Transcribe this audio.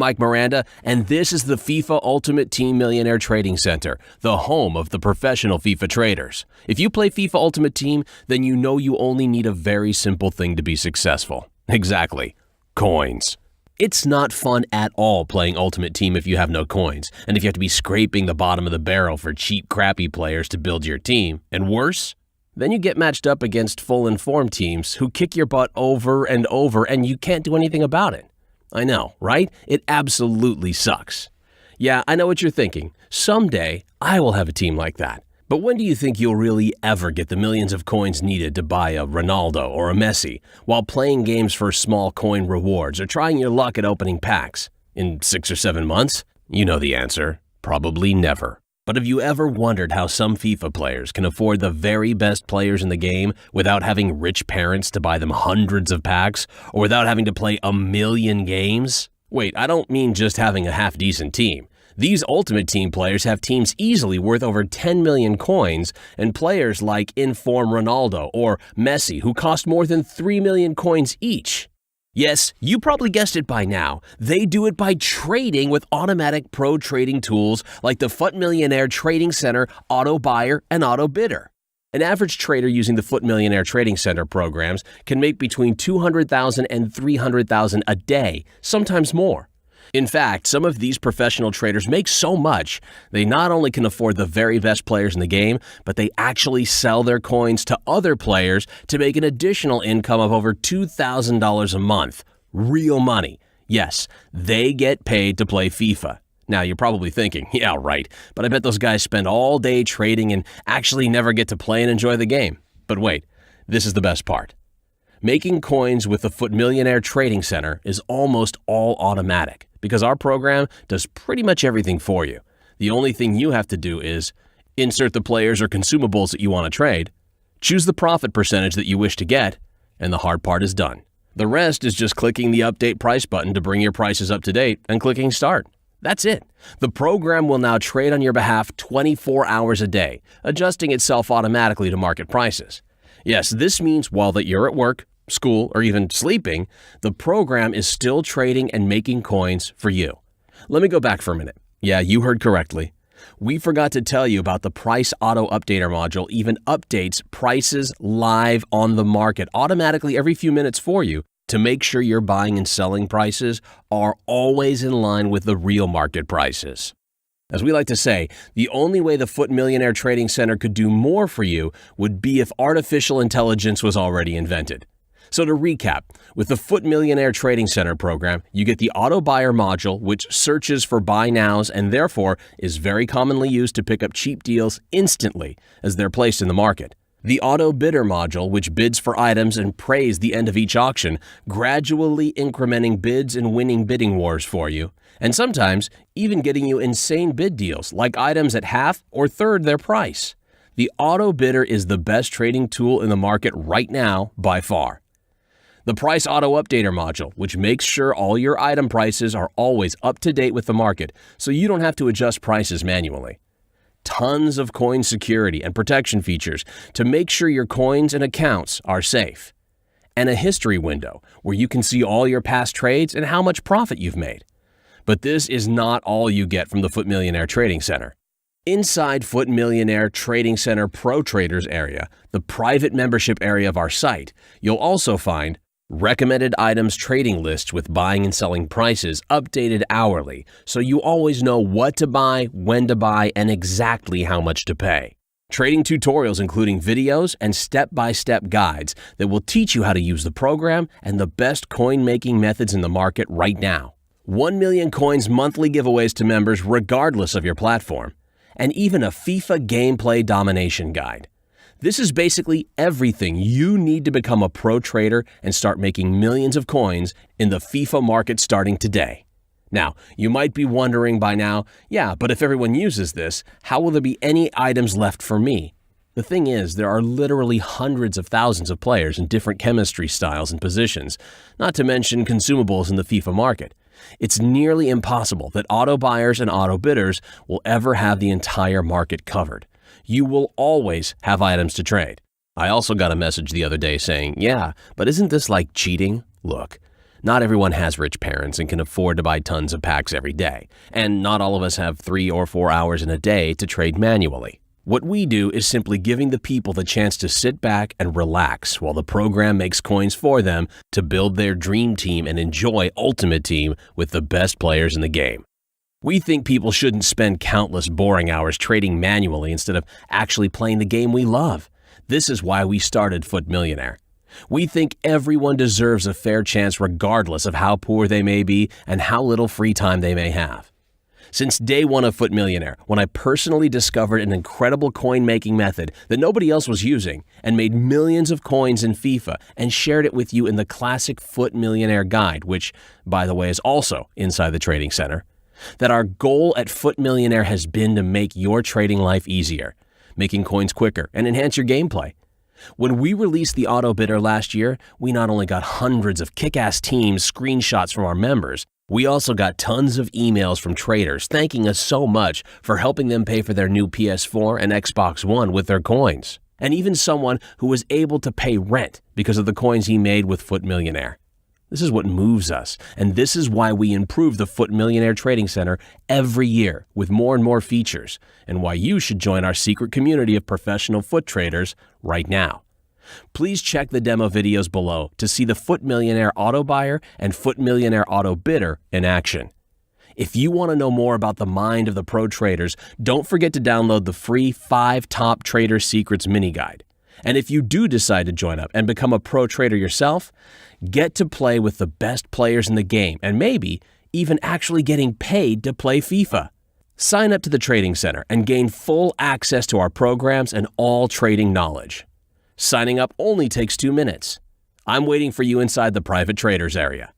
Mike Miranda, and this is the FIFA Ultimate Team Millionaire Trading Center, the home of the professional FIFA traders. If you play FIFA Ultimate Team, then you know you only need a very simple thing to be successful. Exactly. Coins. It's not fun at all playing Ultimate Team if you have no coins, and if you have to be scraping the bottom of the barrel for cheap, crappy players to build your team. And worse, then you get matched up against full informed teams who kick your butt over and over, and you can't do anything about it. I know, right? It absolutely sucks. Yeah, I know what you're thinking. Someday, I will have a team like that. But when do you think you'll really ever get the millions of coins needed to buy a Ronaldo or a Messi while playing games for small coin rewards or trying your luck at opening packs? In 6 or 7 months? You know the answer. Probably never. But have you ever wondered how some FIFA players can afford the very best players in the game without having rich parents to buy them hundreds of packs, or without having to play 1,000,000 games? Wait, I don't mean just having a half-decent team. These Ultimate Team players have teams easily worth over 10 million coins, and players like Inform Ronaldo or Messi who cost more than 3 million coins each. Yes, you probably guessed it by now. They do it by trading with automatic pro trading tools like the FUT Millionaire Trading Center, Autobuyer and Autobidder. An average trader using the FUT Millionaire Trading Center programs can make between $200,000 and $300,000 a day, sometimes more. In fact, some of these professional traders make so much, they not only can afford the very best players in the game, but they actually sell their coins to other players to make an additional income of over $2,000 a month. Real money. Yes, they get paid to play FIFA. Now, you're probably thinking, yeah, right, but I bet those guys spend all day trading and actually never get to play and enjoy the game. But wait, this is the best part. Making coins with the FUT Millionaire Trading Center is almost all automatic, because our program does pretty much everything for you. The only thing you have to do is insert the players or consumables that you want to trade, choose the profit percentage that you wish to get, and the hard part is done. The rest is just clicking the Update Price button to bring your prices up to date and clicking Start. That's it. The program will now trade on your behalf 24 hours a day, adjusting itself automatically to market prices. Yes, this means while that you're at work, school, or even sleeping, the program is still trading and making coins for you. Let me go back for a minute. Yeah, you heard correctly. We forgot to tell you about the Price Auto Updater module even updates prices live on the market automatically every few minutes for you to make sure your buying and selling prices are always in line with the real market prices. As we like to say, the only way the FUT Millionaire Trading Center could do more for you would be if artificial intelligence was already invented. So to recap, with the FUT Millionaire Trading Center program, you get the Auto Buyer module, which searches for buy nows and therefore is very commonly used to pick up cheap deals instantly as they're placed in the market. The Auto Bidder module, which bids for items and prays the end of each auction, gradually incrementing bids and winning bidding wars for you, and sometimes even getting you insane bid deals like items at half or third their price. The Auto Bidder is the best trading tool in the market right now by far. The Price Auto Updater module, which makes sure all your item prices are always up to date with the market, so you don't have to adjust prices manually. Tons of coin security and protection features to make sure your coins and accounts are safe. And a history window where you can see all your past trades and how much profit you've made. But this is not all you get from the FUT Millionaire Trading Center. Inside FUT Millionaire Trading Center Pro Traders area, the private membership area of our site, you'll also find recommended items trading lists with buying and selling prices updated hourly, so you always know what to buy, when to buy, and exactly how much to pay. Trading tutorials including videos and step-by-step guides that will teach you how to use the program and the best coin-making methods in the market right now. 1 million coins monthly giveaways to members regardless of your platform, and even a FIFA gameplay domination guide. This is basically everything you need to become a pro trader and start making millions of coins in the FIFA market starting today. Now, you might be wondering by now, yeah, but if everyone uses this, how will there be any items left for me? The thing is, there are literally hundreds of thousands of players in different chemistry styles and positions, not to mention consumables in the FIFA market. It's nearly impossible that auto buyers and auto bidders will ever have the entire market covered. You will always have items to trade. I also got a message the other day saying, yeah, but isn't this like cheating? Look, Not everyone has rich parents and can afford to buy tons of packs every day, and not all of us have 3 or 4 hours in a day to trade manually. What we do is simply giving the people the chance to sit back and relax while the program makes coins for them to build their dream team and enjoy Ultimate Team with the best players in the game. We think people shouldn't spend countless boring hours trading manually instead of actually playing the game we love. This is why we started FUT Millionaire. We think everyone deserves a fair chance regardless of how poor they may be and how little free time they may have. Since day one of FUT Millionaire, when I personally discovered an incredible coin-making method that nobody else was using and made millions of coins in FIFA and shared it with you in the classic FUT Millionaire guide, which, by the way, is also inside the trading center, that our goal at FUT Millionaire has been to make your trading life easier, making coins quicker, and enhance your gameplay. When we released the Autobidder last year, we not only got hundreds of kick-ass teams screenshots from our members, we also got tons of emails from traders thanking us so much for helping them pay for their new PS4 and Xbox One with their coins. And even someone who was able to pay rent because of the coins he made with FUT Millionaire. This is what moves us, and this is why we improve the FUT Millionaire Trading Center every year with more and more features, and why you should join our secret community of professional FUT traders right now. Please check the demo videos below to see the FUT Millionaire Autobuyer and FUT Millionaire Autobidder in action. If you want to know more about the mind of the pro traders, don't forget to download the free 5 Top Trader Secrets mini guide. And if you do decide to join up and become a pro trader yourself, get to play with the best players in the game and maybe even actually getting paid to play FIFA. Sign up to the Trading Center and gain full access to our programs and all trading knowledge. Signing up only takes 2 minutes. I'm waiting for you inside the private traders area.